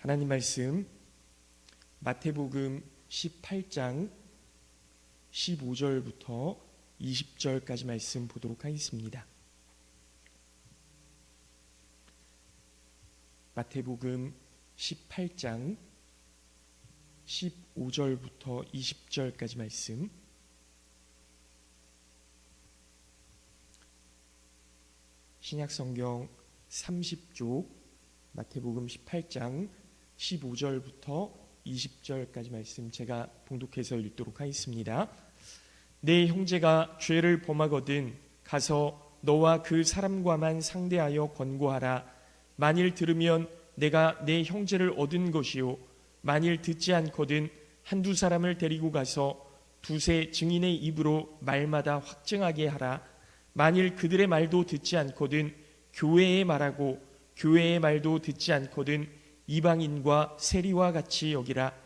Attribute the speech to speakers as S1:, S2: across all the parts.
S1: 하나님 말씀 마태복음 18장 15절부터 20절까지 말씀 보도록 하겠습니다. 마태복음 18장 15절부터 20절까지 말씀. 신약성경 30쪽 마태복음 18장 15절부터 20절까지 말씀 제가 봉독해서 읽도록 하겠습니다. 내 형제가 죄를 범하거든 가서 너와 그 사람과만 상대하여 권고하라. 만일 들으면 내가 내 형제를 얻은 것이요, 만일 듣지 않거든 한두 사람을 데리고 가서 두세 증인의 입으로 말마다 확증하게 하라. 만일 그들의 말도 듣지 않거든 교회의 말하고 교회의 말도 듣지 않거든 이방인과 세리와 같이 여기라.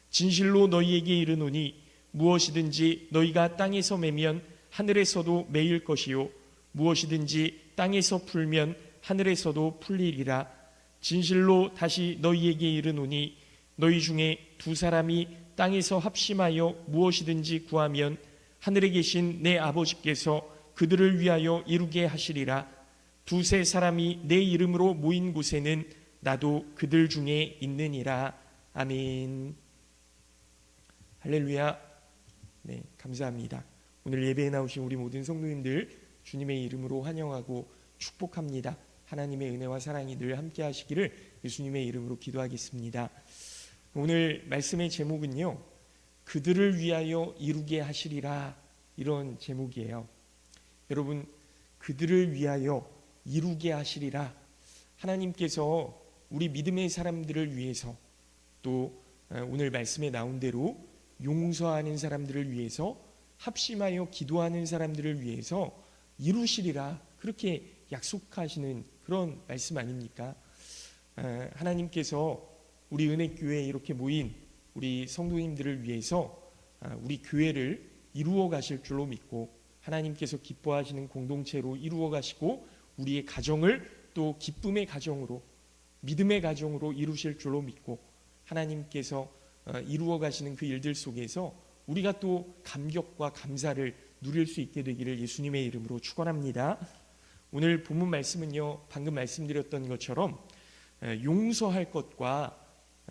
S1: 진실로 너희에게 이르노니 무엇이든지 너희가 땅에서 매면 하늘에서도 매일 것이요, 무엇이든지 땅에서 풀면 하늘에서도 풀리리라. 진실로 다시 너희에게 이르노니 너희 중에 두 사람이 땅에서 합심하여 무엇이든지 구하면 하늘에 계신 내 아버지께서 그들을 위하여 이루게 하시리라. 두세 사람이 내 이름으로 모인 곳에는 나도 그들 중에 있느니라. 아멘. 할렐루야. 네, 감사합니다. 오늘 예배에 나오신 우리 모든 성도님들 주님의 이름으로 환영하고 축복합니다. 하나님의 은혜와 사랑이 늘 함께 하시기를 예수님의 이름으로 기도하겠습니다. 오늘 말씀의 제목은요, 그들을 위하여 이루게 하시리라, 이런 제목이에요. 여러분, 그들을 위하여 이루게 하시리라. 하나님께서 우리 믿음의 사람들을 위해서, 또 오늘 말씀에 나온 대로 용서하는 사람들을 위해서, 합심하여 기도하는 사람들을 위해서 이루시리라, 그렇게 약속하시는 그런 말씀 아닙니까? 하나님께서 우리 은혜교회에 이렇게 모인 우리 성도님들을 위해서 우리 교회를 이루어 가실 줄로 믿고, 하나님께서 기뻐하시는 공동체로 이루어 가시고 우리의 가정을 또 기쁨의 가정으로, 믿음의 가정으로 이루실 줄로 믿고, 하나님께서 이루어 가시는 그 일들 속에서 우리가 또 감격과 감사를 누릴 수 있게 되기를 예수님의 이름으로 축원합니다. 오늘 본문 말씀은요, 방금 말씀드렸던 것처럼 용서할 것과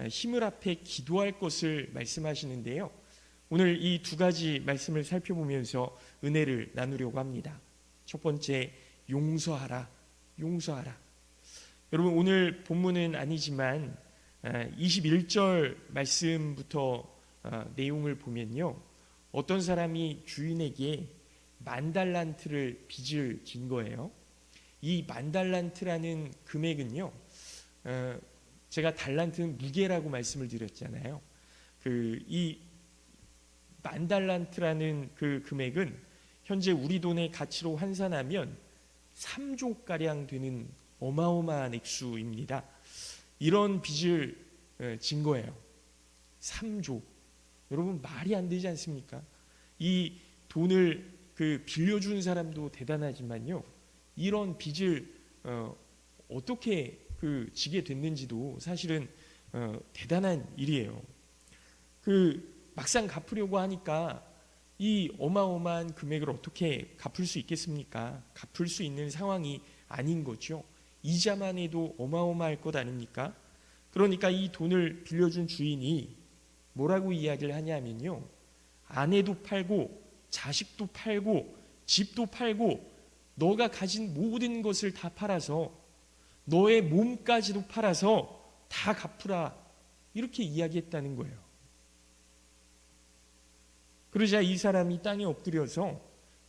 S1: 힘을 합해 기도할 것을 말씀하시는데요, 오늘 이 두 가지 말씀을 살펴보면서 은혜를 나누려고 합니다. 첫 번째, 용서하라. 용서하라. 여러분, 오늘 본문은 아니지만 21절 말씀부터 내용을 보면요, 어떤 사람이 주인에게 10,000달란트를 빚을 진 거예요. 이 10,000달란트라는 금액은요, 제가 달란트는 무게라고 말씀을 드렸잖아요. 이 10,000달란트라는 그 금액은 현재 우리 돈의 가치로 환산하면 3조가량 되는 어마어마한 액수입니다. 이런 빚을 진 거예요. 3조. 여러분, 말이 안 되지 않습니까? 이 돈을 빌려준 사람도 대단하지만요, 이런 빚을 어떻게 지게 됐는지도 사실은 대단한 일이에요. 막상 갚으려고 하니까 이 어마어마한 금액을 어떻게 갚을 수 있겠습니까? 갚을 수 있는 상황이 아닌 거죠. 이자만 해도 어마어마할 것 아닙니까? 그러니까 이 돈을 빌려준 주인이 뭐라고 이야기를 하냐면요, 아내도 팔고 자식도 팔고 집도 팔고 너가 가진 모든 것을 다 팔아서, 너의 몸까지도 팔아서 다 갚으라, 이렇게 이야기했다는 거예요. 그러자 이 사람이 땅에 엎드려서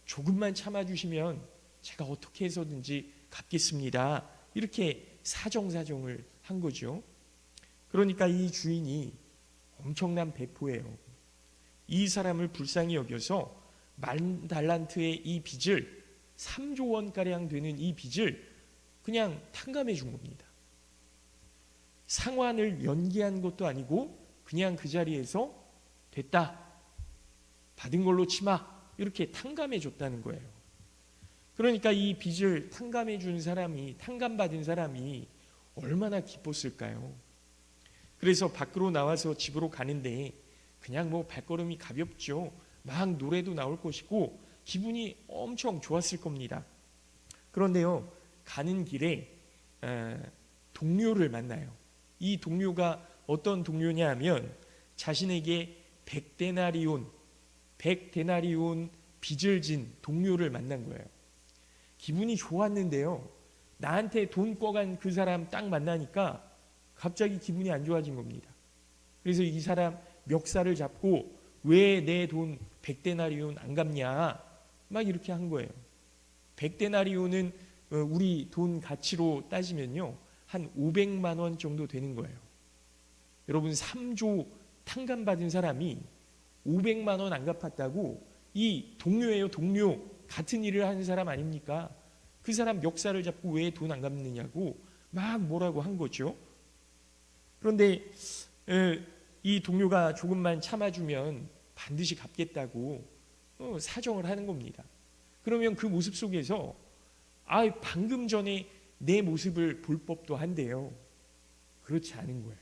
S1: 조금만 참아주시면 제가 어떻게 해서든지 갚겠습니다, 이렇게 사정사정을 한 거죠. 그러니까 이 주인이 엄청난 배포예요. 이 사람을 불쌍히 여겨서 10,000달란트의 이 빚을, 3조 원가량 되는 이 빚을 그냥 탕감해 준 겁니다. 상환을 연기한 것도 아니고 그냥 그 자리에서 됐다, 받은 걸로 치마, 이렇게 탕감해 줬다는 거예요. 그러니까 이 빚을 탕감해 준 사람이, 탕감받은 사람이 얼마나 기뻤을까요? 그래서 밖으로 나와서 집으로 가는데 그냥 뭐 발걸음이 가볍죠. 막 노래도 나올 것이고 기분이 엄청 좋았을 겁니다. 그런데요, 가는 길에 동료를 만나요. 이 동료가 어떤 동료냐 하면 자신에게 100데나리온 빚을 진 동료를 만난 거예요. 기분이 좋았는데요, 나한테 돈 꿔간 그 사람 딱 만나니까 갑자기 기분이 안 좋아진 겁니다. 그래서 이 사람 멱살을 잡고 왜 내 돈 100데나리온 안 갚냐 막 이렇게 한 거예요. 100데나리온은 우리 돈 가치로 따지면요 한 500만 원 정도 되는 거예요. 여러분 3조 탕감받은 사람이 500만 원 안 갚았다고, 이 동료예요, 동료. 같은 일을 하는 사람 아닙니까? 그 사람 멱살을 잡고 왜 돈 안 갚느냐고 막 뭐라고 한 거죠. 그런데 이 동료가 조금만 참아주면 반드시 갚겠다고 사정을 하는 겁니다. 그러면 그 모습 속에서 방금 전에 내 모습을 볼 법도 한데요, 그렇지 않은 거예요.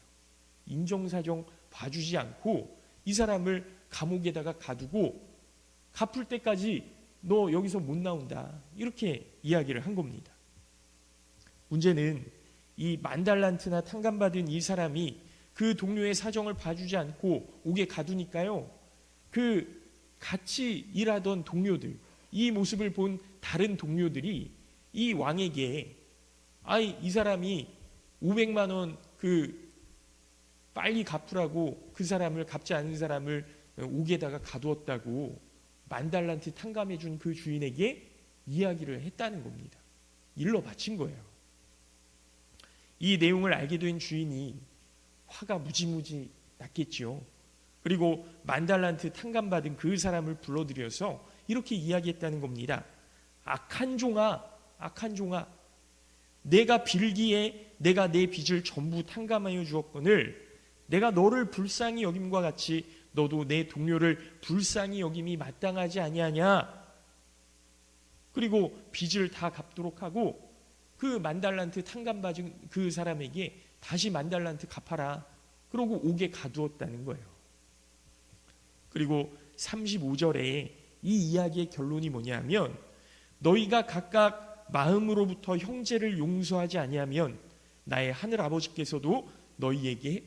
S1: 인정사정 봐주지 않고 이 사람을 감옥에다가 가두고 갚을 때까지 너 여기서 못 나온다, 이렇게 이야기를 한 겁니다. 문제는 이 10,000달란트나 탕감받은 이 사람이 그 동료의 사정을 봐주지 않고 옥에 가두니까요, 그 같이 일하던 동료들, 이 모습을 본 다른 동료들이 이 왕에게 이 사람이 500만 원 빨리 갚으라고 그 사람을, 갚지 않은 사람을 옥에다가 가두었다고 10,000달란트 탕감해 준 그 주인에게 이야기를 했다는 겁니다. 일러 바친 거예요. 이 내용을 알게 된 주인이 화가 무지무지 났겠죠. 그리고 10,000달란트 탕감받은 그 사람을 불러들여서 이렇게 이야기했다는 겁니다. 악한 종아, 악한 종아, 내가 빌기에 내가 내 빚을 전부 탕감하여 주었거늘 내가 너를 불쌍히 여김과 같이 너도 내 동료를 불쌍히 여김이 마땅하지 아니하냐. 그리고 빚을 다 갚도록 하고 그 10,000달란트 탕감받은 그 사람에게 다시 10,000달란트 갚아라. 그러고 옥에 가두었다는 거예요. 그리고 35절에 이 이야기의 결론이 뭐냐면, 너희가 각각 마음으로부터 형제를 용서하지 아니하면 나의 하늘 아버지께서도 너희에게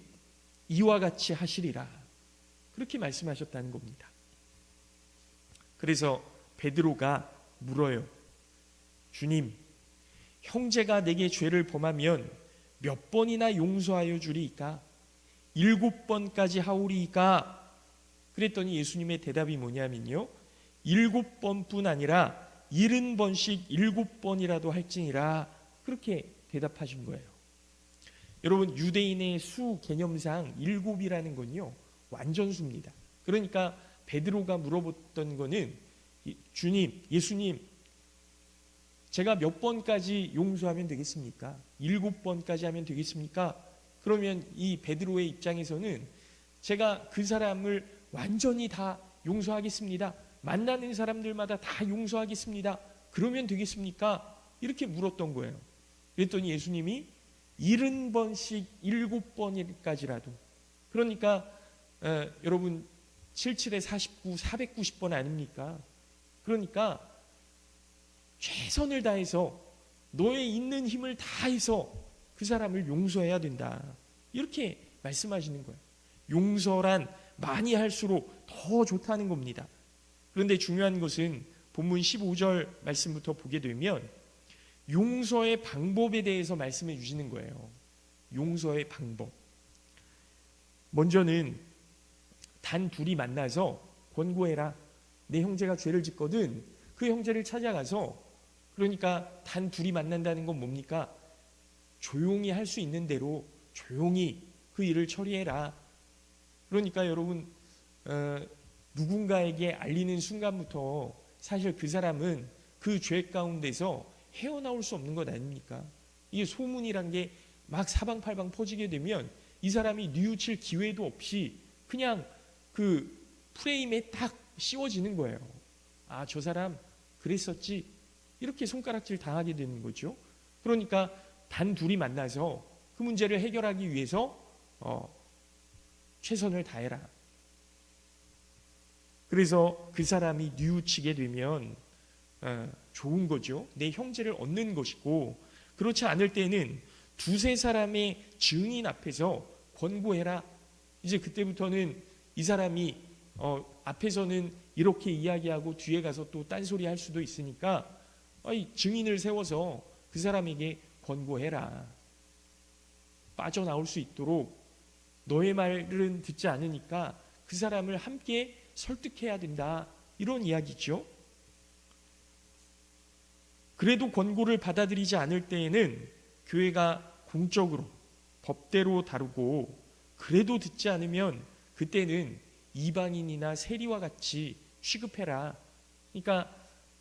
S1: 이와 같이 하시리라, 그렇게 말씀하셨다는 겁니다. 그래서 베드로가 물어요. 주님, 형제가 내게 죄를 범하면 몇 번이나 용서하여 주리이까? 7번까지 하오리이까? 그랬더니 예수님의 대답이 뭐냐면요, 7번뿐 아니라 70번씩 7번이라도 할지니라, 그렇게 대답하신 거예요. 여러분, 유대인의 수 개념상 7이라는 건요 완전수입니다. 그러니까 베드로가 물어봤던 거는, 주님, 예수님, 제가 몇 번까지 용서하면 되겠습니까? 7번까지 하면 되겠습니까? 그러면 이 베드로의 입장에서는 제가 그 사람을 완전히 다 용서하겠습니다, 만나는 사람들마다 다 용서하겠습니다, 그러면 되겠습니까? 이렇게 물었던 거예요. 그랬더니 예수님이 70번씩 7번까지라도, 그러니까 여러분 77에 49, 490번 아닙니까? 그러니까 최선을 다해서 너의 있는 힘을 다해서 그 사람을 용서해야 된다, 이렇게 말씀하시는 거예요. 용서란 많이 할수록 더 좋다는 겁니다. 그런데 중요한 것은 본문 15절 말씀부터 보게 되면 용서의 방법에 대해서 말씀해 주시는 거예요. 용서의 방법. 먼저는 단 둘이 만나서 권고해라. 내 형제가 죄를 짓거든 그 형제를 찾아가서, 그러니까 단 둘이 만난다는 건 뭡니까? 조용히 할 수 있는 대로 조용히 그 일을 처리해라. 그러니까 여러분, 누군가에게 알리는 순간부터 사실 그 사람은 그 죄 가운데서 헤어나올 수 없는 것 아닙니까? 이게 소문이란 게 막 사방팔방 퍼지게 되면 이 사람이 뉘우칠 기회도 없이 그냥 그 프레임에 딱 씌워지는 거예요. 아, 저 사람 그랬었지, 이렇게 손가락질 당하게 되는 거죠. 그러니까 단 둘이 만나서 그 문제를 해결하기 위해서 최선을 다해라. 그래서 그 사람이 뉘우치게 되면 좋은 거죠. 내 형제를 얻는 것이고, 그렇지 않을 때는 두세 사람의 증인 앞에서 권고해라. 이제 그때부터는 이 사람이 앞에서는 이렇게 이야기하고 뒤에 가서 또 딴소리 할 수도 있으니까 증인을 세워서 그 사람에게 권고해라. 빠져나올 수 있도록 너의 말은 듣지 않으니까 그 사람을 함께 설득해야 된다. 이런 이야기죠. 그래도 권고를 받아들이지 않을 때에는 교회가 공적으로 법대로 다루고, 그래도 듣지 않으면 그때는 이방인이나 세리와 같이 취급해라. 그러니까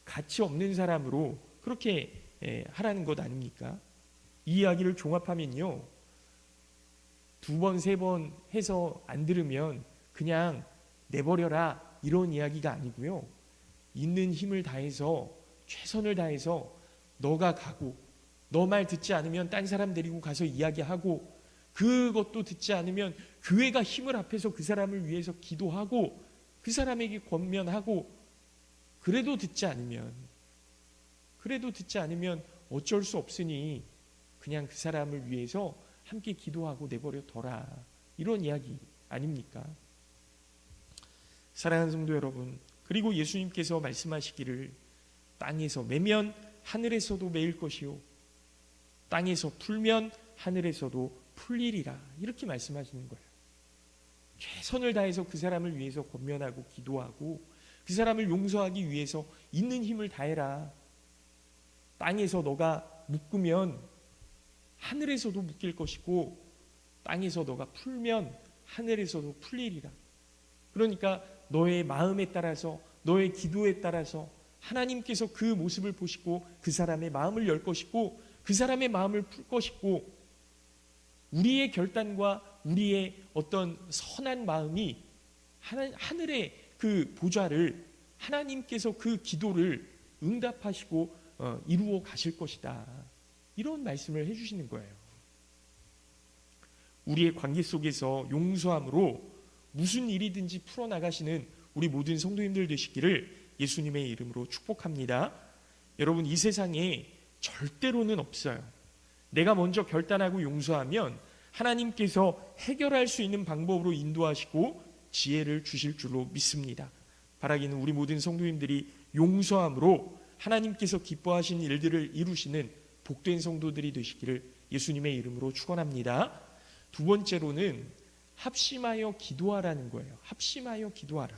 S1: 가치 없는 사람으로 그렇게 하라는 것 아닙니까? 이 이야기를 종합하면요, 2번, 3번 해서 안 들으면 그냥 내버려라, 이런 이야기가 아니고요, 있는 힘을 다해서, 최선을 다해서 너가 가고, 너 말 듣지 않으면 딴 사람 데리고 가서 이야기하고, 그것도 듣지 않으면 교회가 힘을 합해서 그 사람을 위해서 기도하고 그 사람에게 권면하고, 그래도 듣지 않으면 어쩔 수 없으니 그냥 그 사람을 위해서 함께 기도하고 내버려 둬라, 이런 이야기 아닙니까? 사랑하는 성도 여러분, 그리고 예수님께서 말씀하시기를 땅에서 매면 하늘에서도 매일 것이요, 땅에서 풀면 하늘에서도 풀리리라, 이렇게 말씀하시는 거예요. 최선을 다해서 그 사람을 위해서 권면하고 기도하고 그 사람을 용서하기 위해서 있는 힘을 다해라. 땅에서 너가 묶으면 하늘에서도 묶일 것이고, 땅에서 너가 풀면 하늘에서도 풀리리라. 그러니까 너의 마음에 따라서, 너의 기도에 따라서 하나님께서 그 모습을 보시고 그 사람의 마음을 열 것이고, 그 사람의 마음을 풀 것이고, 우리의 결단과 우리의 어떤 선한 마음이 하늘의 그 보좌를, 하나님께서 그 기도를 응답하시고 이루어 가실 것이다, 이런 말씀을 해주시는 거예요. 우리의 관계 속에서 용서함으로 무슨 일이든지 풀어나가시는 우리 모든 성도님들 되시기를 예수님의 이름으로 축복합니다. 여러분, 이 세상에 절대로는 없어요. 내가 먼저 결단하고 용서하면 하나님께서 해결할 수 있는 방법으로 인도하시고 지혜를 주실 줄로 믿습니다. 바라기는 우리 모든 성도님들이 용서함으로 하나님께서 기뻐하신 일들을 이루시는 복된 성도들이 되시기를 예수님의 이름으로 축원합니다. 두 번째로는 합심하여 기도하라는 거예요. 합심하여 기도하라.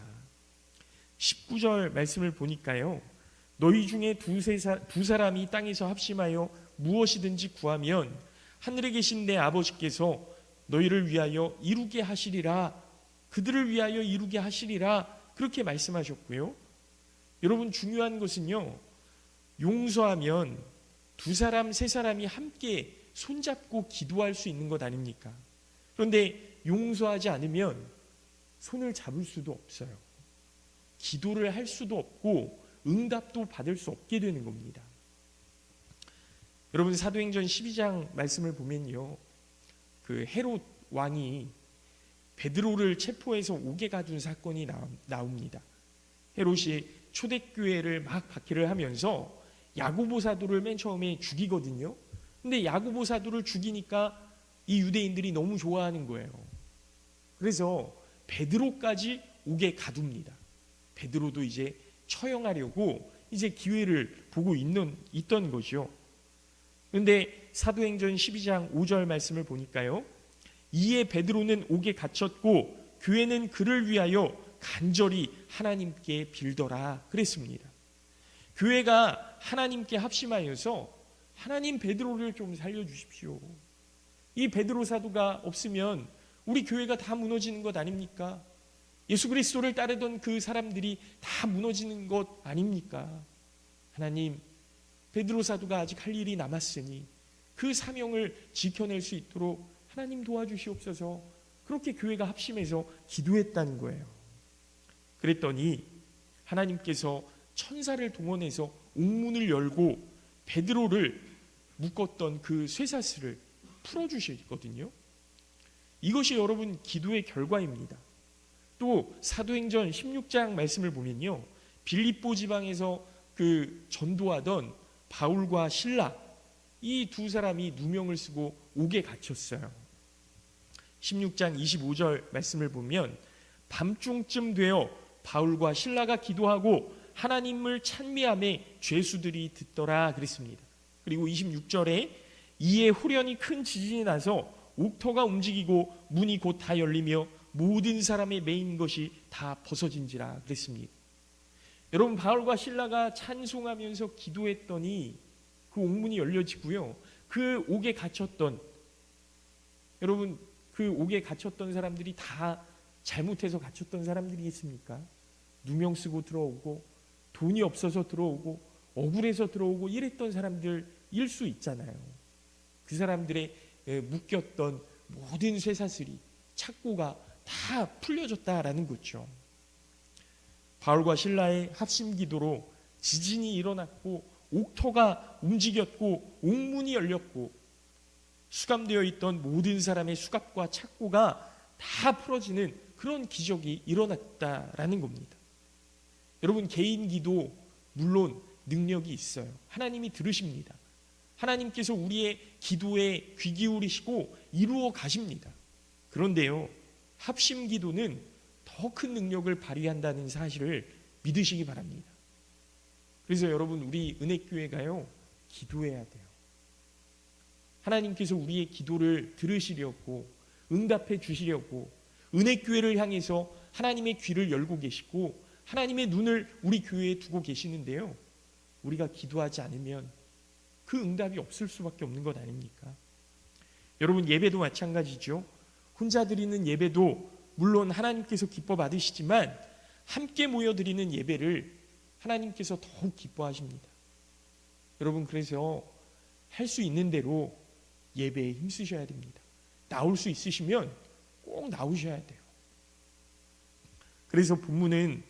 S1: 19절 말씀을 보니까요, 너희 중에 두 사람이 땅에서 합심하여 무엇이든지 구하면 하늘에 계신 내 아버지께서 너희를 위하여 이루게 하시리라. 그들을 위하여 이루게 하시리라. 그렇게 말씀하셨고요. 여러분, 중요한 것은요, 용서하면 두 사람, 세 사람이 함께 손잡고 기도할 수 있는 것 아닙니까? 그런데 용서하지 않으면 손을 잡을 수도 없어요. 기도를 할 수도 없고 응답도 받을 수 없게 되는 겁니다. 여러분, 사도행전 12장 말씀을 보면요, 그 헤롯 왕이 베드로를 체포해서 옥에 가둔 사건이 나옵니다. 헤롯이 초대교회를 막 박해를 하면서 야고보 사도를 맨 처음에 죽이거든요. 근데 야고보 사도를 죽이니까 이 유대인들이 너무 좋아하는 거예요. 그래서 베드로까지 옥에 가둡니다. 베드로도 이제 처형하려고 이제 기회를 보고 있던 거죠. 그런데 사도행전 12장 5절 말씀을 보니까요, 이에 베드로는 옥에 갇혔고 교회는 그를 위하여 간절히 하나님께 빌더라 그랬습니다. 교회가 하나님께 합심하여서 하나님, 베드로를 좀 살려주십시오. 이 베드로 사도가 없으면 우리 교회가 다 무너지는 것 아닙니까? 예수 그리스도를 따르던 그 사람들이 다 무너지는 것 아닙니까? 하나님, 베드로 사도가 아직 할 일이 남았으니 그 사명을 지켜낼 수 있도록 하나님 도와주시옵소서. 그렇게 교회가 합심해서 기도했다는 거예요. 그랬더니 하나님께서 천사를 동원해서 옥문을 열고 베드로를 묶었던 그 쇠사슬을 풀어주시거든요. 이것이 여러분 기도의 결과입니다. 또 사도행전 16장 말씀을 보면요, 빌립보 지방에서 그 전도하던 바울과 실라, 이 두 사람이 누명을 쓰고 옥에 갇혔어요. 16장 25절 말씀을 보면 밤중쯤 되어 바울과 실라가 기도하고 하나님을 찬미하매 죄수들이 듣더라 그랬습니다. 그리고 26절에 이에 후련히 큰 지진이 나서 옥터가 움직이고 문이 곧 다 열리며 모든 사람의 매인 것이 다 벗어진지라 그랬습니다. 여러분, 바울과 실라가 찬송하면서 기도했더니 그 옥문이 열려지고요, 그 옥에 갇혔던, 여러분, 그 옥에 갇혔던 사람들이 다 잘못해서 갇혔던 사람들이겠습니까? 누명 쓰고 들어오고 돈이 없어서 들어오고 억울해서 들어오고 이랬던 사람들일 수 있잖아요. 그 사람들의 묶였던 모든 쇠사슬이, 착고가 다 풀려졌다라는 거죠. 바울과 신라의 합심 기도로 지진이 일어났고 옥토가 움직였고 옥문이 열렸고 수감되어 있던 모든 사람의 수갑과 착고가 다 풀어지는 그런 기적이 일어났다라는 겁니다. 여러분, 개인 기도 물론 능력이 있어요. 하나님이 들으십니다. 하나님께서 우리의 기도에 귀 기울이시고 이루어 가십니다. 그런데요, 합심 기도는 더 큰 능력을 발휘한다는 사실을 믿으시기 바랍니다. 그래서 여러분, 우리 은혜교회가요, 기도해야 돼요. 하나님께서 우리의 기도를 들으시려고, 응답해 주시려고 은혜교회를 향해서 하나님의 귀를 열고 계시고 하나님의 눈을 우리 교회에 두고 계시는데요, 우리가 기도하지 않으면 그 응답이 없을 수밖에 없는 것 아닙니까? 여러분, 예배도 마찬가지죠. 혼자 드리는 예배도 물론 하나님께서 기뻐 받으시지만 함께 모여 드리는 예배를 하나님께서 더욱 기뻐하십니다. 여러분, 그래서 할 수 있는 대로 예배에 힘쓰셔야 됩니다. 나올 수 있으시면 꼭 나오셔야 돼요. 그래서 본문은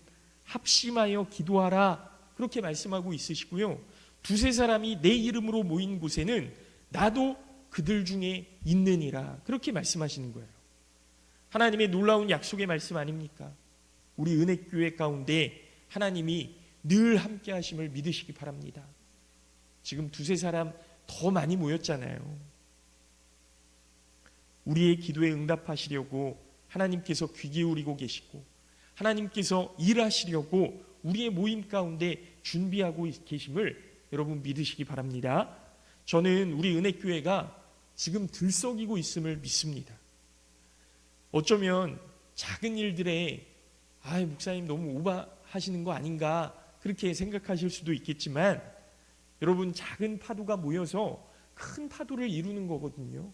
S1: 합심하여 기도하라 그렇게 말씀하고 있으시고요, 두세 사람이 내 이름으로 모인 곳에는 나도 그들 중에 있느니라 그렇게 말씀하시는 거예요. 하나님의 놀라운 약속의 말씀 아닙니까? 우리 은혜교회 가운데 하나님이 늘 함께 하심을 믿으시기 바랍니다. 지금 두세 사람 더 많이 모였잖아요. 우리의 기도에 응답하시려고 하나님께서 귀 기울이고 계시고 하나님께서 일하시려고 우리의 모임 가운데 준비하고 계심을 여러분 믿으시기 바랍니다. 저는 우리 은혜교회가 지금 들썩이고 있음을 믿습니다. 어쩌면 작은 일들에 목사님 너무 오버하시는 거 아닌가 그렇게 생각하실 수도 있겠지만, 여러분, 작은 파도가 모여서 큰 파도를 이루는 거거든요.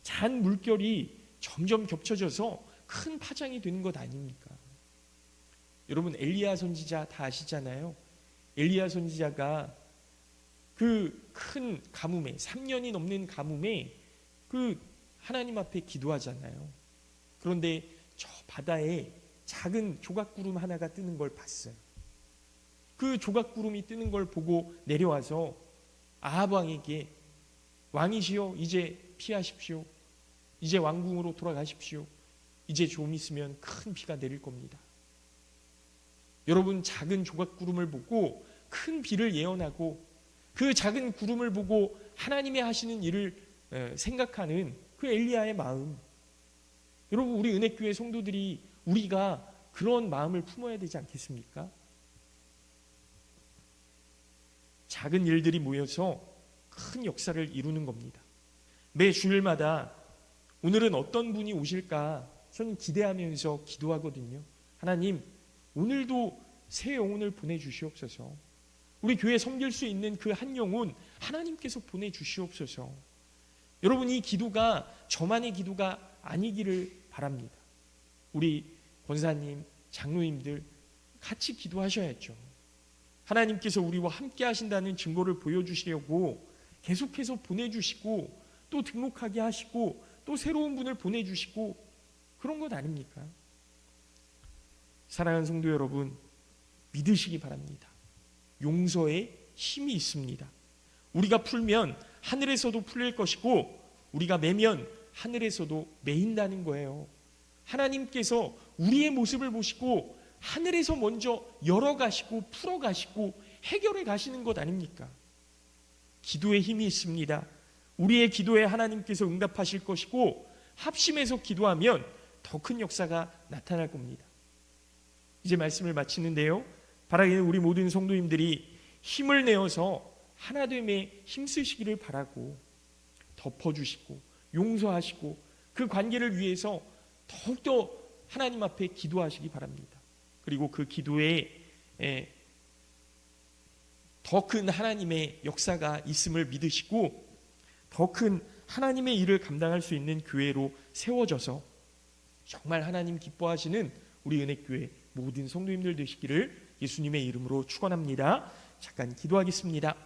S1: 잔 물결이 점점 겹쳐져서 큰 파장이 되는 것 아닙니까? 여러분, 엘리야 선지자 다 아시잖아요. 엘리야 선지자가 그 큰 가뭄에, 3년이 넘는 가뭄에 그 하나님 앞에 기도하잖아요. 그런데 저 바다에 작은 조각구름 하나가 뜨는 걸 봤어요. 그 조각구름이 뜨는 걸 보고 내려와서 아합 왕에게, 왕이시여 이제 피하십시오. 이제 왕궁으로 돌아가십시오. 이제 좀 있으면 큰 비가 내릴 겁니다. 여러분, 작은 조각구름을 보고 큰 비를 예언하고 그 작은 구름을 보고 하나님의 하시는 일을 생각하는 그 엘리야의 마음, 여러분, 우리 은혜교회 성도들이 우리가 그런 마음을 품어야 되지 않겠습니까? 작은 일들이 모여서 큰 역사를 이루는 겁니다. 매 주일마다 오늘은 어떤 분이 오실까 저는 기대하면서 기도하거든요. 하나님, 오늘도 새 영혼을 보내주시옵소서. 우리 교회 섬길 수 있는 그 한 영혼 하나님께서 보내주시옵소서. 여러분, 이 기도가 저만의 기도가 아니기를 바랍니다. 우리 권사님, 장로님들 같이 기도하셔야죠. 하나님께서 우리와 함께 하신다는 증거를 보여주시려고 계속해서 보내주시고 또 등록하게 하시고 또 새로운 분을 보내주시고 그런 것 아닙니까? 사랑하는 성도 여러분, 믿으시기 바랍니다. 용서에 힘이 있습니다. 우리가 풀면 하늘에서도 풀릴 것이고 우리가 매면 하늘에서도 매인다는 거예요. 하나님께서 우리의 모습을 보시고 하늘에서 먼저 열어가시고 풀어가시고 해결해 가시는 것 아닙니까? 기도에 힘이 있습니다. 우리의 기도에 하나님께서 응답하실 것이고 합심해서 기도하면 더 큰 역사가 나타날 겁니다. 이제 말씀을 마치는데요, 바라기는 우리 모든 성도님들이 힘을 내어서 하나됨에 힘쓰시기를 바라고 덮어주시고 용서하시고 그 관계를 위해서 더욱더 하나님 앞에 기도하시기 바랍니다. 그리고 그 기도에 더 큰 하나님의 역사가 있음을 믿으시고 더 큰 하나님의 일을 감당할 수 있는 교회로 세워져서 정말 하나님 기뻐하시는 우리 은혜교회 모든 성도님들 되시기를 예수님의 이름으로 축원합니다. 잠깐 기도하겠습니다.